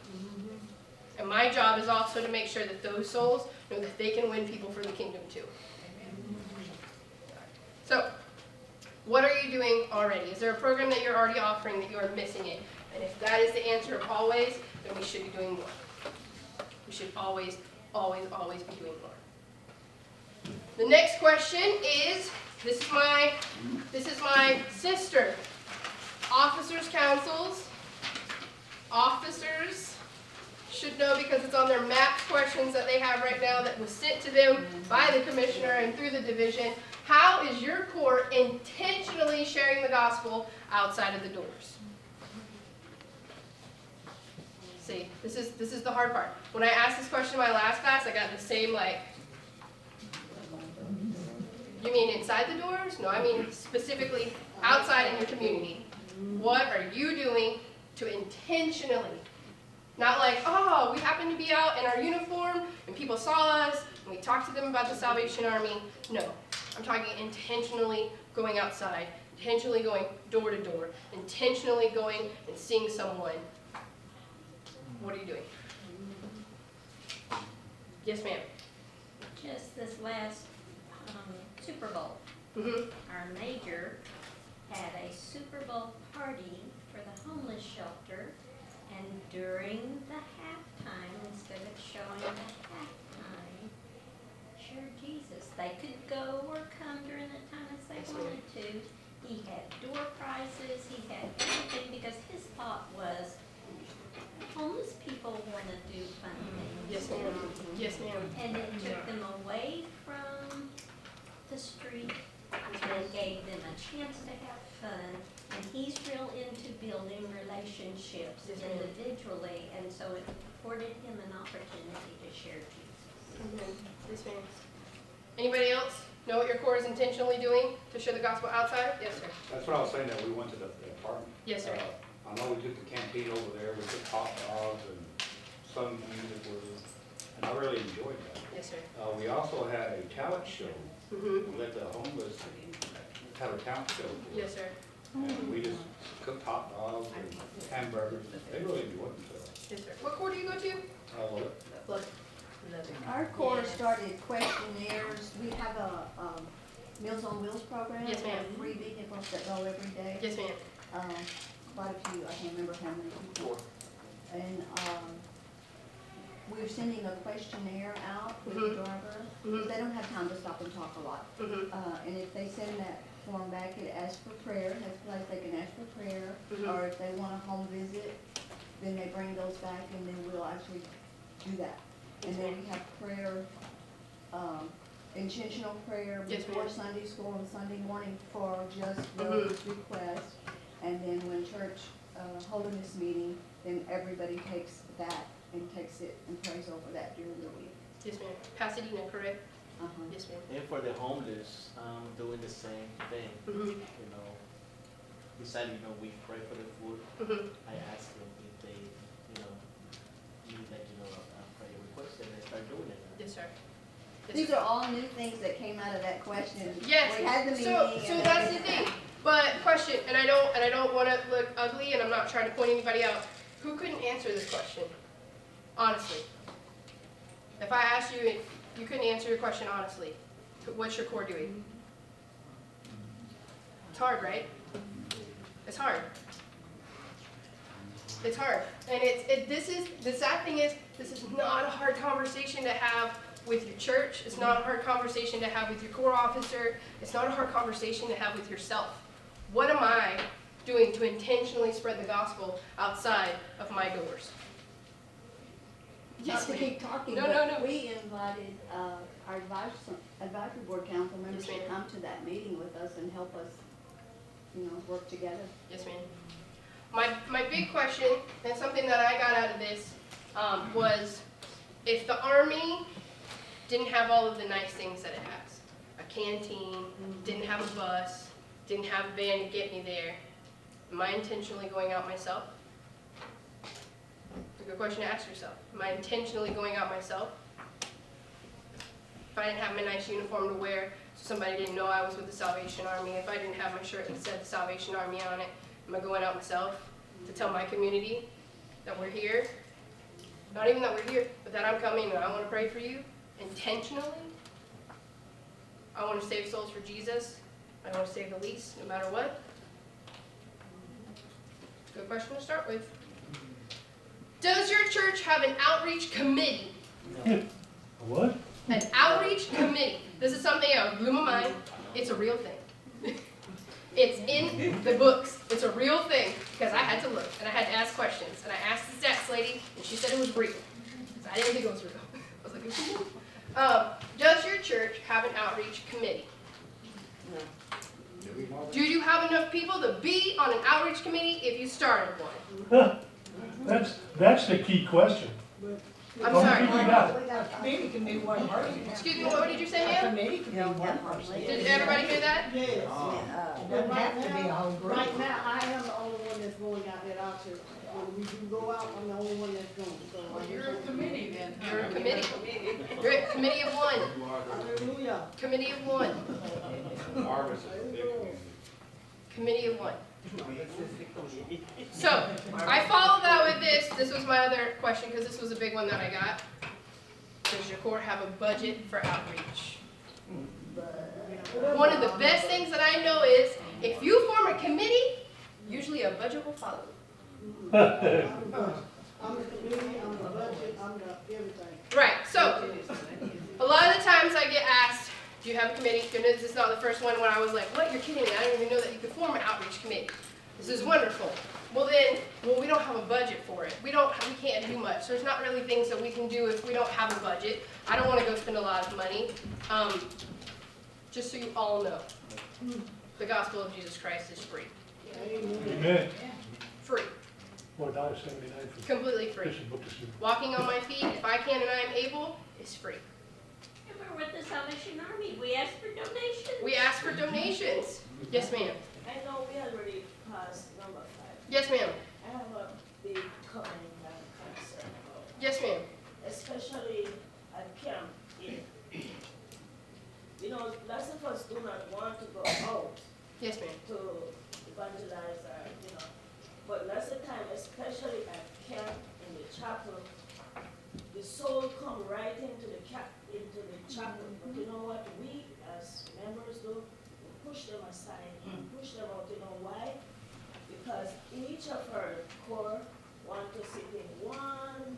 And my job is also to make sure that those souls know that they can win people for the kingdom too. So, what are you doing already? Is there a program that you're already offering that you are missing it? And if that is the answer of always, then we should be doing more. We should always, always, always be doing more. The next question is, this is my sister. Officers' councils. Officers should know because it's on their MAP questions that they have right now that was sent to them by the commissioner and through the division. How is your corps intentionally sharing the gospel outside of the doors? See, this is the hard part. When I asked this question in my last class, I got the same like, you mean inside the doors? No, I mean specifically outside in your community. What are you doing to intentionally, not like, oh, we happen to be out in our uniform and people saw us and we talked to them about the Salvation Army. No, I'm talking intentionally going outside, intentionally going door to door, intentionally going and seeing someone. What are you doing? Yes, ma'am. Just this last Super Bowl, our major had a Super Bowl party for the homeless shelter, and during the halftime, instead of showing the halftime, shared Jesus. They could go or come during the time as they wanted to. He had door prizes, he had everything, because his thought was, homeless people want to do fun things. Yes, ma'am. Yes, ma'am. And it took them away from the street and gave them a chance to have fun. And he's real into building relationships individually, and so it afforded him an opportunity to share Jesus. Yes, ma'am. Anybody else know what your corps is intentionally doing to share the gospel outside? Yes, sir. That's what I was saying, that we went to the apartment. Yes, sir. I know we took the canteen over there, we took hot dogs and some music was, and I really enjoyed that. Yes, sir. We also had a talent show. We let the homeless have a talent show. Yes, sir. And we just cooked hot dogs and hamburgers. They really enjoyed themselves. Yes, sir. What corps do you go to? I love it. Look. Our corps started questionnaires. We have a Meals on Wheels program. Yes, ma'am. We have 3 vehicles that go every day. Yes, ma'am. Quite a few, I can't remember how many people. And we're sending a questionnaire out with the driver. They don't have time to stop and talk a lot. And if they send that form back, it asks for prayer. It has a place they can ask for prayer. Or if they want a home visit, then they bring those back and then we'll actually do that. And then we have prayer, intentional prayer before Sunday school on Sunday morning for just those requests. And then when church holding this meeting, then everybody takes that and takes it and prays over that during the week. Yes, ma'am. Pasadena, correct? Yes, ma'am. And for the homeless, doing the same thing. You know, besides, we pray for the food. I ask them if they, need that, a prayer request, and they start doing it. Yes, sir. Yes, These sir. are all new things that came out of that question. Yes. We had the meeting. So and that's the everything. thing. But question, and I don't want to look ugly, and I'm not trying to point anybody out. Who couldn't answer this question? Honestly. If I asked you if you couldn't answer your question honestly, what's your corps doing? It's hard, right? It's hard. It's hard. And the sad thing is, this is not a hard conversation to have with your church. It's not a hard conversation to have with your corps officer. It's not a hard conversation to have with yourself. What am I doing to intentionally spread the gospel outside of my doors? Not to keep talking, No, but no. we invited, our advisory board council members Yes, to ma'am. come to that meeting with us and help us, work together. Yes, ma'am. My big question, and something that I got out of this, was if the Army didn't have all of the nice things that it has, a canteen, didn't have a bus, didn't have a van to get me there, am I intentionally going out myself? It's a good question to ask yourself. Am I intentionally going out myself? If I didn't have my nice uniform to wear, so somebody didn't know I was with the Salvation Army, if I didn't have my shirt that said the Salvation Army on it, am I going out myself to tell my community that we're here? Not even that we're here, but that I'm coming and I want to pray for you intentionally. I want to save souls for Jesus. I want to save the least, no matter what. Good question to start with. Does your church have an outreach committee? What? An outreach committee. This is something that blew my mind. It's a real thing. It's in the books. It's a real thing because I had to look and I had to ask questions. And I asked the stats lady and she said it was real. So I didn't think it was real. I was like, does your church have an outreach committee? Do you have enough people to be on an outreach committee if you started one? That's the key question. I'm How many sorry. people we got? Committee can be one person. Excuse me, what did you say, ma'am? Committee can be one person. Did everybody hear that? Yes. It doesn't have to be a whole group. Right now, I am the only one that's going out at our church. When we do go out, I'm the only one that's going, so. You're a committee then. You're a committee. You're a committee of one. Hallelujah. Committee of one. Committee of one. So, I followed that with this. This was my other question because this was a big one that I got. Does your core have a budget for outreach? One of the best things that I know is if you form a committee, usually a budget will follow. I'm the committee, I'm the budget, I'm the everything. Right, so a lot of the times I get asked, do you have a committee? Goodness, this is not the first one when I was like, what, you're kidding me, I didn't even know that you could form an outreach committee. This is wonderful. Well, we don't have a budget for it. We can't do much. There's not really things that we can do if we don't have a budget. I don't want to go spend a lot of money. Just so you all know, the gospel of Jesus Christ is free. Amen. Free. $4.79 for Completely free. Christian book distribution. Walking on my feet, if I can and I am able, is free. And we're with the Salvation Army. We ask for donations. We ask for donations. Yes, ma'am. I know we already passed number 5. Yes, ma'am. I have a big comment and concern about, Yes, ma'am. especially at camp here. Lots of us do not want to go out Yes, ma'am. to evangelize or, but lots of time, especially at camp in the chapel, the soul come right into the chapel. But you know what we as members do? We push them aside and push them out. You know why? Because each of our core want to sit in one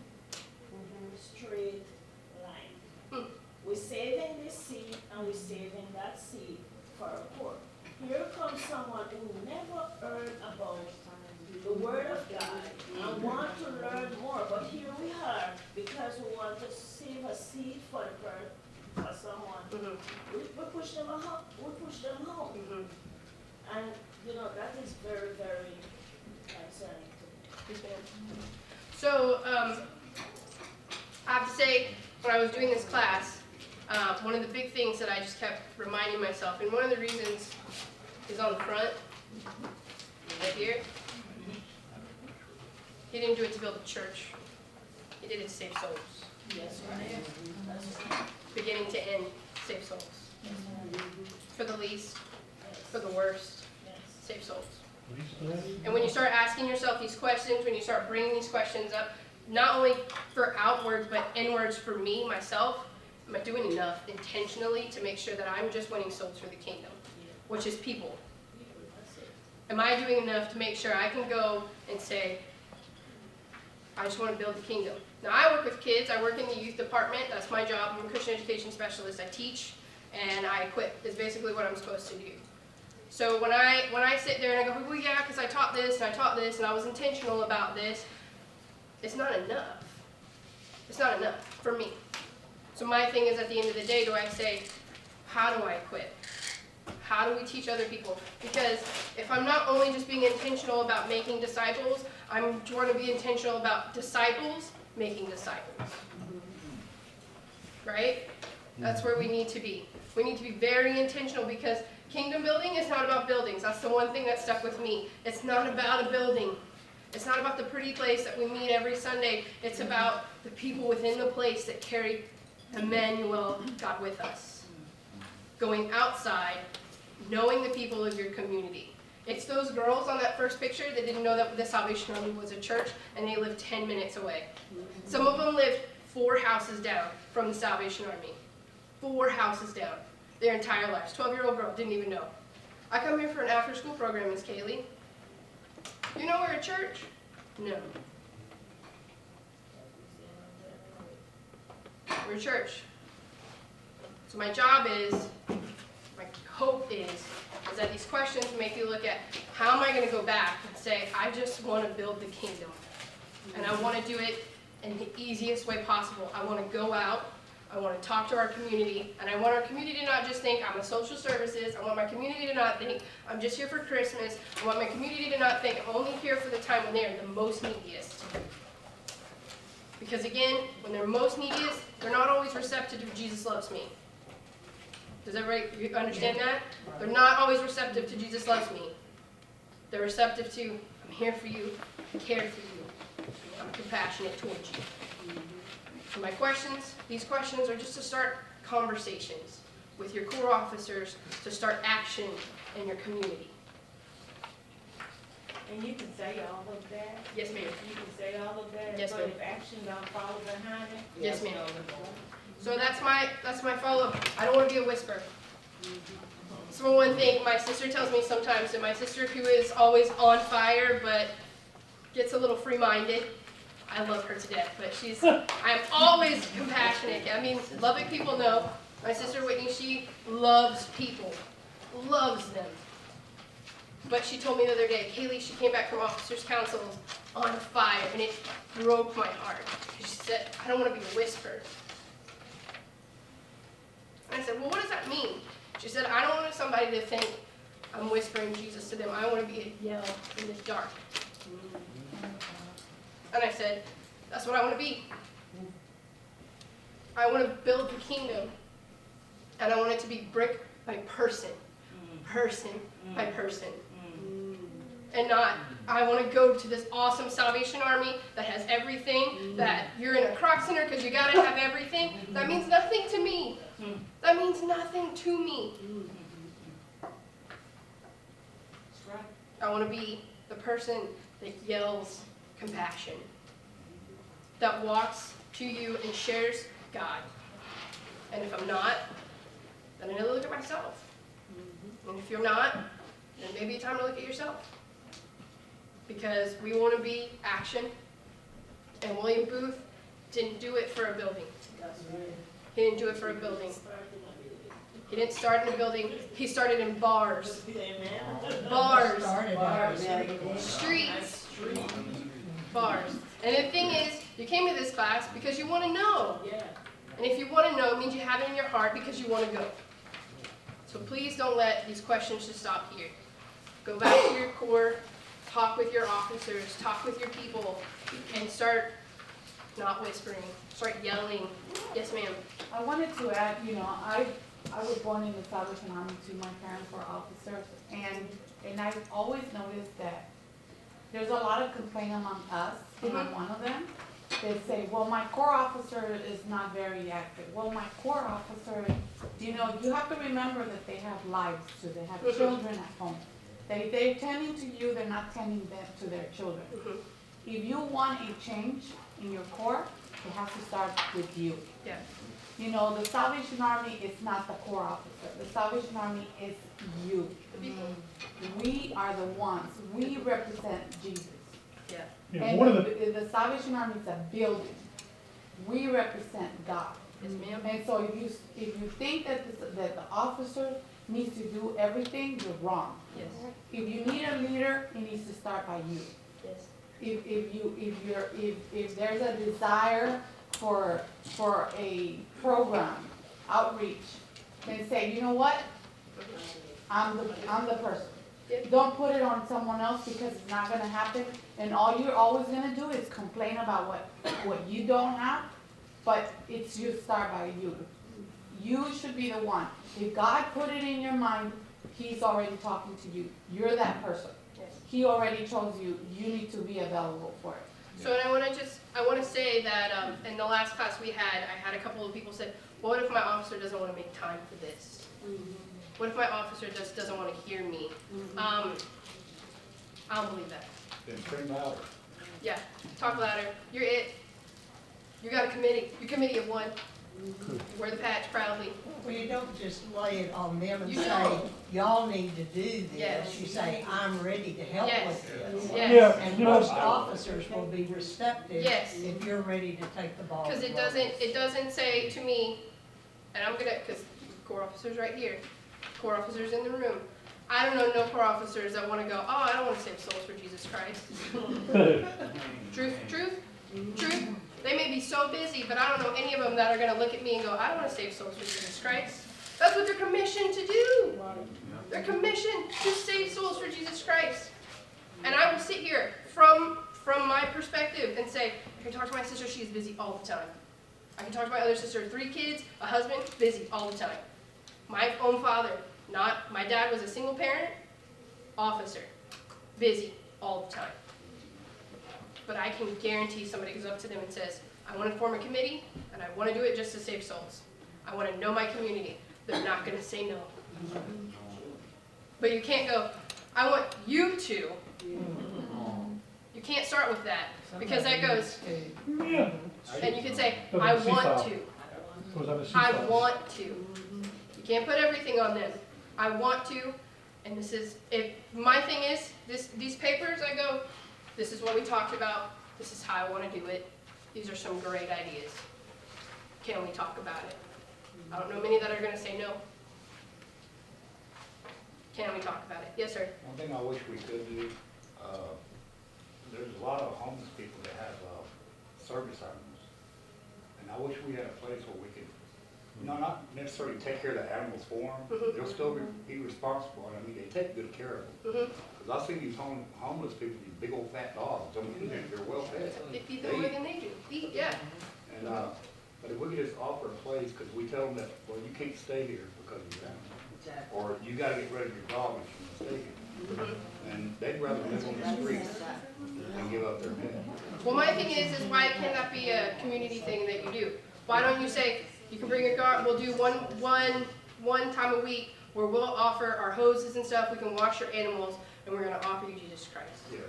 straight line. We're saving this seat and we're saving that seat for our core. Here comes someone who never heard about the Word of God and want to learn more, but here we are because we want to save a seat for someone. We push them home. And that is very, very concerning to me. So, I have to say, when I was doing this class, one of the big things that I just kept reminding myself, and one of the reasons is on the front, right here. He didn't do it to build a church. He did it to save souls. Yes, Beginning to end, save souls. For the least, for the worst, save souls. And when you start asking yourself these questions, when you start bringing these questions up, not only for outwards, but inwards for me, myself, am I doing enough intentionally to make sure that I'm just winning souls for the kingdom, which is people? Am I doing enough to make sure I can go and say, I just want to build the kingdom? Now, I work with kids. I work in the youth department. That's my job. I'm a Christian education specialist. I teach and I equip is basically what I'm supposed to do. So when I sit there and I go, well, yeah, because I taught this and I taught this and I was intentional about this, it's not enough. It's not enough for me. So my thing is, at the end of the day, do I say, how do I equip? How do we teach other people? Because if I'm not only just being intentional about making disciples, I'm trying to be intentional about disciples making disciples. Right? That's where we need to be. We need to be very intentional, because kingdom building is not about buildings. That's the one thing that stuck with me. It's not about a building. It's not about the pretty place that we meet every Sunday. It's about the people within the place that carry Emmanuel, God with us. Going outside, knowing the people of your community. It's those girls on that first picture that didn't know that the Salvation Army was a church, and they lived 10 minutes away. Some of them lived 4 houses down from the Salvation Army. 4 houses down. Their entire lives. 12-year-old girl, didn't even know. I come here for an after-school program, Miss Kahley. You know we're a church? No. We're a church. So my job is, my hope is that these questions make you look at, how am I going to go back and say, I just want to build the kingdom. And I want to do it in the easiest way possible. I want to go out. I want to talk to our community, and I want our community to not just think I'm a social services. I want my community to not think I'm just here for Christmas. I want my community to not think I'm only here for the time when they're the most neediest. Because again, when they're most neediest, they're not always receptive to Jesus loves me. Does everybody understand that? They're not always receptive to Jesus loves me. They're receptive to, I'm here for you, I care for you, I'm compassionate towards you. So my questions, these questions are just to start conversations with your core officers, to start action in your community. And you can say all of that. Yes, ma'am. You can say all of that, Yes, but ma'am. if action don't follow behind it. Yes, ma'am. So that's my follow-up. I don't want to be a whisper. So one thing my sister tells me sometimes, and my sister who is always on fire but gets a little free-minded, I love her to death, but I'm always compassionate. I mean, Lubbock people know. My sister Whitney, she loves people, loves them. But she told me the other day, Kahley, she came back from officers' councils on fire, and it broke my heart. She said, I don't want to be a whisper. And I said, well, what does that mean? She said, I don't want somebody to think I'm whispering Jesus to them. I want to be a yell in the dark. And I said, that's what I want to be. I want to build the kingdom. And I want it to be brick by person. Person by person. And not, I want to go to this awesome Salvation Army that has everything, that you're in a Croc Center because you got to have everything. That means nothing to me. That means nothing to me. I want to be the person that yells compassion, that walks to you and shares God. And if I'm not, then I need to look at myself. And if you're not, then maybe it's time to look at yourself. Because we want to be action. And William Booth didn't do it for a building. He didn't do it for a building. He didn't start in a building. He started in bars. Bars. Streets. Bars. And the thing is, you came to this class because you want to know. And if you want to know, it means you have it in your heart because you want to go. So please don't let these questions just stop here. Go back to your core, talk with your officers, talk with your people, and start not whispering, start yelling. Yes, ma'am. I wanted to add, I was born in the Salvation Army too. My parents were officers, and I've always noticed that there's a lot of complaint among us, and I'm one of them. They say, well, my core officer is not very active. Well, my core officer, you have to remember that they have lives too. They have children at home. They're tending to you, they're not tending them to their children. If you want a change in your core, it has to start with you. Yeah. The Salvation Army is not the core officer. The Salvation Army is you. We are the ones. We represent Jesus. Yeah. Yeah, And one of the Salvation Army is a building. We represent God. Yes, ma'am. And so if you think that the officer needs to do everything, you're wrong. Yes. If you need a leader, it needs to start by you. Yes. If there's a desire for a program, outreach, then say, you know what? I'm the person. Yep. Don't put it on someone else because it's not gonna happen, and all you're always gonna do is complain about what you don't have, but it's you start by you. You should be the one. If God put it in your mind, He's already talking to you. You're that person. Yes. He already chose you. You need to be available for it. So, and I want to say that in the last class we had, I had a couple of people say, well, what if my officer doesn't want to make time for this? What if my officer just doesn't want to hear me? I don't believe that. Then scream louder. Yeah, talk louder. You're it. You got a committee. Your committee of one. You wear the patch proudly. Well, you don't just lay it on them and You say, don't. y'all need to do this. Yes. You say, I'm ready to help Yes. with this. Yes. Yeah, And you know, most officers will be receptive Yes. if you're ready to take the ball. Because and it doesn't say to me, and I'm gonna, because Corps officers right here, Corps officers in the room. I don't know no Corps officers that want to go, oh, I don't want to save souls for Jesus Christ. Truth. They may be so busy, but I don't know any of them that are gonna look at me and go, I don't want to save souls for Jesus Christ. That's what they're commissioned to do. They're commissioned to save souls for Jesus Christ. And I will sit here from my perspective and say, I can talk to my sister, she's busy all the time. I can talk to my other sister, 3 kids, a husband, busy all the time. My own father, my dad was a single parent, officer, busy all the time. But I can guarantee somebody goes up to them and says, I want to form a committee, and I want to do it just to save souls. I want to know my community. They're not going to say no. But you can't go, I want you to. You can't start with that, because that goes, yeah. and you can say, Goes on I the want seesaw. to. Goes on the I seesaw. want to. You can't put everything on them. I want to, and this is, if my thing is, these papers, I go, this is what we talked about, this is how I want to do it, these are some great ideas. Can we talk about it? I don't know many that are going to say no. Can we talk about it? Yes, sir. One thing I wish we could do, there's a lot of homeless people that have service animals. And I wish we had a place where we could, not necessarily take care of the animals for them. Mhm. They'll still be responsible, and I mean, they take good care of them. Because I've seen these homeless people, these big old fat dogs, I mean, they're well fed. They feed them more than they do. Eat, yeah. And, but if we could just offer a place, because we tell them that, well, you can't stay here because of your animal. Or you gotta get rid of your dog if you stay here. And they'd rather live on the streets than give up their pet. Well, my thing is why can that be a community thing that you do? Why don't you say, you can bring a guard, we'll do one time a week where we'll offer our hoses and stuff, we can wash your animals, and we're gonna offer you Jesus Christ. Yes.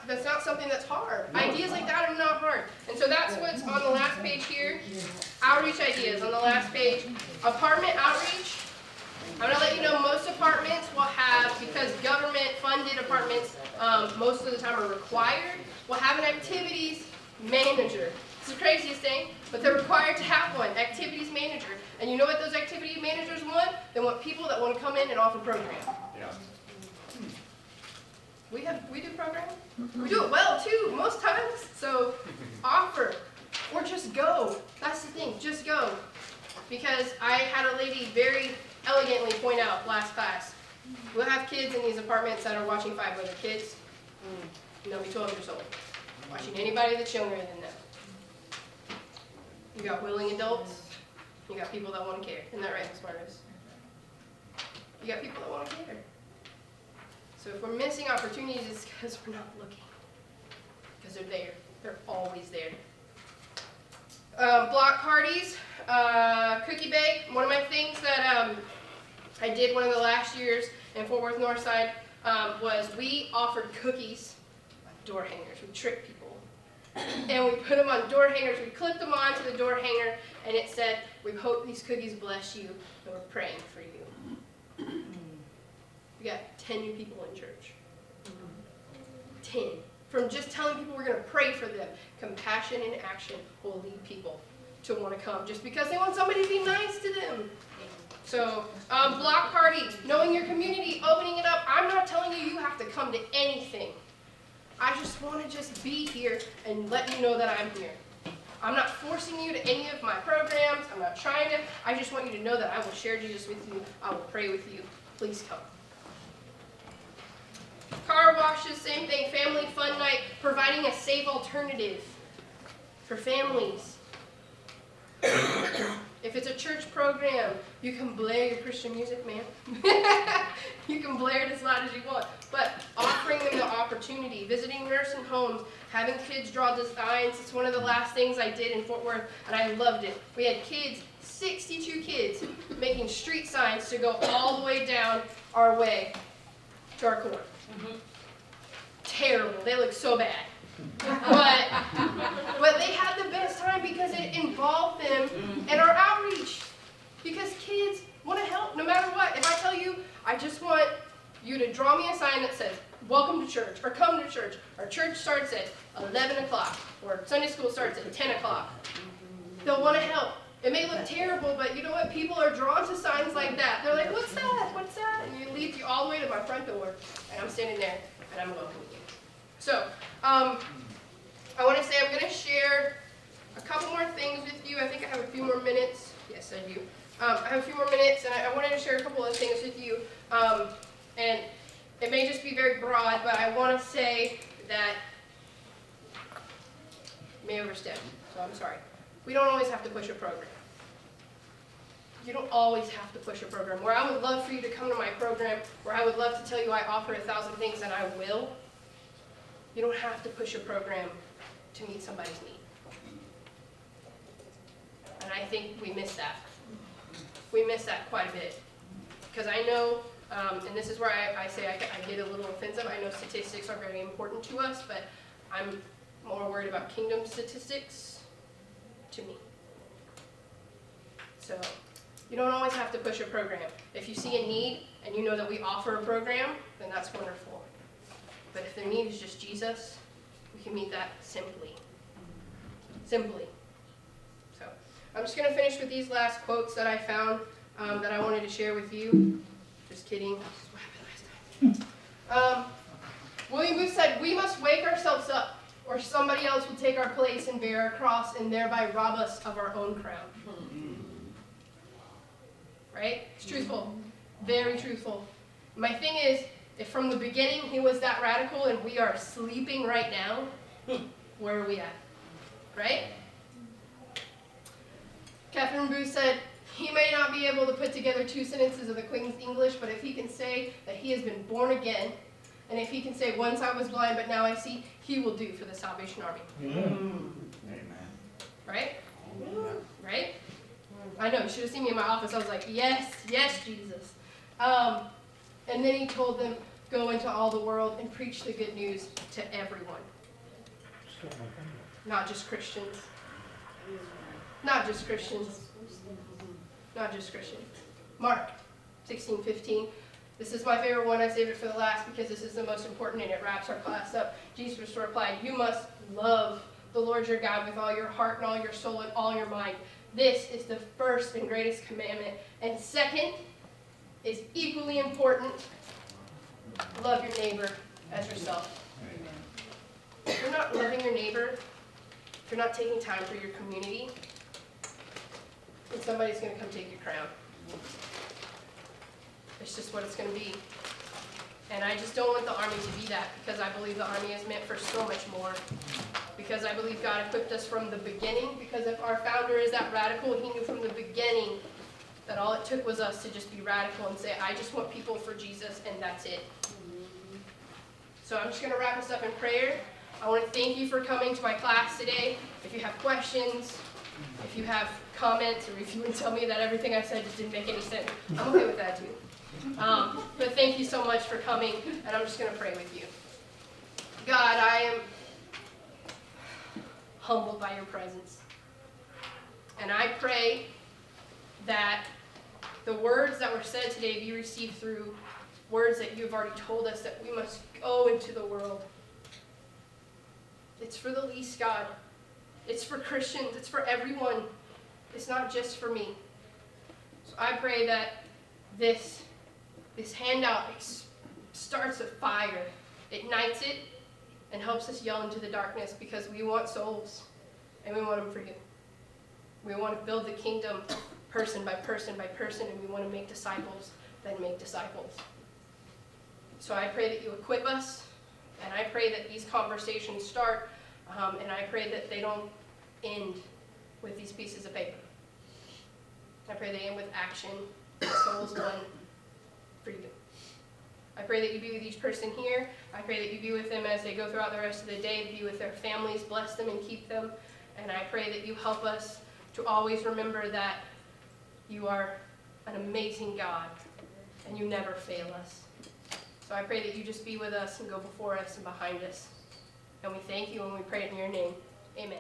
That's not something that's hard. Ideas like that are not hard. And so that's what's on the last page here. Outreach ideas on the last page. Apartment outreach. I'm gonna let you know most apartments will have, because government funded apartments most of the time are required, will have an activities manager. It's the craziest thing, but they're required to have one, activities manager. And you know what those activity managers want? They want people that want to come in and offer program. Yeah. We do program. We do it well too, most times. So offer, or just go. That's the thing, just go. Because I had a lady very elegantly point out last class, we'll have kids in these apartments that are watching 5 other kids. And they'll be 12 years old. Watching anybody that's younger than them. You got willing adults. You got people that want to care. Isn't that right, Ms. Marcos? You got people that want to care. So if we're missing opportunities, it's because we're not looking. Because they're there. They're always there. Block parties, cookie bake. One of my things that I did one of the last years in Fort Worth Northside was we offered cookies on door hangers. We tricked people. And we put them on door hangers. We clipped them onto the door hanger, and it said, "We hope these cookies bless you, and we're praying for you." We got 10 new people in church. 10. From just telling people we're going to pray for them. Compassion in action will lead people to want to come just because they want somebody to be nice to them. So, block party, knowing your community, opening it up. I'm not telling you you have to come to anything. I just want to just be here and let you know that I'm here. I'm not forcing you to any of my programs. I'm not trying to. I just want you to know that I will share Jesus with you. I will pray with you. Please come. Car washes, same thing. Family fun night, providing a safe alternative for families. If it's a church program, you can blare your Christian music, man. You can blare it as loud as you want. But offering them the opportunity, visiting nursing homes, having kids draw designs. It's one of the last things I did in Fort Worth, and I loved it. We had kids, 62 kids, making street signs to go all the way down our way to our court. Terrible. They look so bad. But they had the best time because it involved them in our outreach. Because kids want to help no matter what. If I tell you, I just want you to draw me a sign that says, welcome to church, or come to church. Our church starts at 11 o'clock, or Sunday school starts at 10 o'clock. They'll want to help. It may look terrible, but you know what? People are drawn to signs like that. They're like, what's that? What's that? And you lead you all the way to my front door, and I'm standing there, and I'm welcoming you. So, I want to say I'm going to share a couple more things with you. I think I have a few more minutes. Yes, I do. I have a few more minutes, and I wanted to share a couple of things with you. And it may just be very broad, but I want to say that I may overstep, so I'm sorry. We don't always have to push a program. You don't always have to push a program. Where I would love for you to come to my program, where I would love to tell you I offer 1,000 things, and I will, you don't have to push a program to meet somebody's need. And I think we miss that. We miss that quite a bit. Because I know, and this is where I say I get a little offensive, I know statistics are very important to us, but I'm more worried about kingdom statistics to me. So, you don't always have to push a program. If you see a need and you know that we offer a program, then that's wonderful. But if their need is just Jesus, we can meet that simply. Simply. So, I'm just going to finish with these last quotes that I found that I wanted to share with you. Just kidding. This is what happened last time. William Booth said, "We must wake ourselves up, or somebody else will take our place and bear our cross and thereby rob us of our own crown." Right? It's truthful. Very truthful. My thing is, if from the beginning he was that radical and we are sleeping right now, where are we at? Right? Catherine Booth said, "He may not be able to put together 2 sentences of the Queen's English, but if he can say that he has been born again, and if he can say, 'Once I was blind, but now I see,' he will do for the Salvation Army." Amen. Right? Right? I know, you should have seen me in my office. I was like, yes, yes, Jesus. And then he told them, "Go into all the world and preach the good news to everyone." Not just Christians. Not just Christians. Not just Christians. Mark 16:15. This is my favorite one. I saved it for the last because this is the most important and it wraps our class up. Jesus replied, "You must love the Lord your God with all your heart and all your soul and all your mind. This is the first and greatest commandment. And second is equally important. Love your neighbor as yourself." If you're not loving your neighbor, if you're not taking time for your community, then somebody's going to come take your crown. It's just what it's going to be. And I just don't want the Army to be that, because I believe the Army is meant for so much more. Because I believe God equipped us from the beginning, because if our founder is that radical, he knew from the beginning that all it took was us to just be radical and say, "I just want people for Jesus," and that's it. So I'm just going to wrap us up in prayer. I want to thank you for coming to my class today. If you have questions, if you have comments, or if you want to tell me that everything I said just didn't make any sense, I'm okay with that too. But thank you so much for coming, and I'm just going to pray with you. God, I am humbled by your presence. And I pray that the words that were said today be received through words that you've already told us, that we must go into the world. It's for the least, God. It's for Christians. It's for everyone. It's not just for me. So I pray that this handout starts a fire, ignites it, and helps us yell into the darkness, because we want souls, and we want them for you. We want to build the kingdom person by person by person, and we want to make disciples that make disciples. So I pray that you equip us, and I pray that these conversations start, and I pray that they don't end with these pieces of paper. I pray they end with action, souls won for you. I pray that you be with each person here. I pray that you be with them as they go throughout the rest of the day, be with their families, bless them and keep them. And I pray that you help us to always remember that you are an amazing God and you never fail us. So I pray that you just be with us and go before us and behind us. And we thank you and we pray it in your name. Amen.